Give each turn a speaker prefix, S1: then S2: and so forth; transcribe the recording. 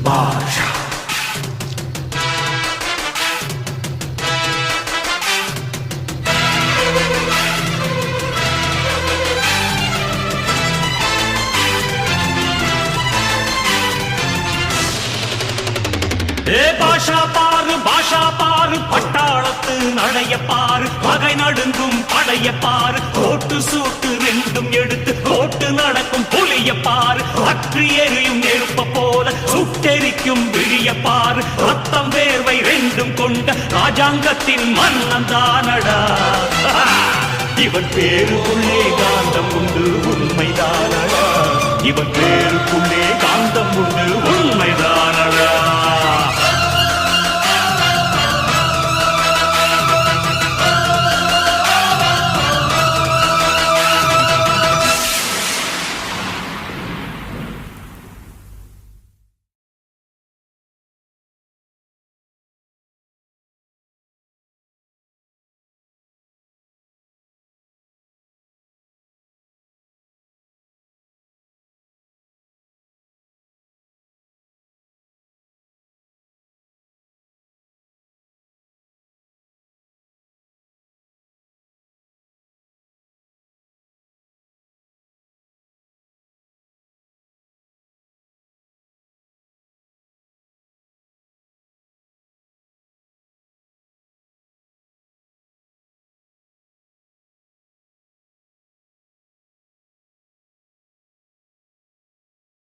S1: பாஷா. பாஷா பாரு பட்டாளத்து நடைய பாரு பகை நடுங்கும் படைய பாரு கோட்டு சூட்டு ரெண்டும் எடுத்து கோட்டு நடக்கும் புலிய பாரு அற்றி எரியும் நெருப்ப போல சுட்டெரிக்கும் விழிய பாரு ரத்தம் வேர்வை ரெண்டும் கொண்ட ராஜாங்கத்தின் மன்னன் தானடா. இவன் பேருக்குள்ளே காந்தம் உண்டு உண்மைதானடா. இவன் பேருக்குள்ளே காந்தம் உண்டு உண்மை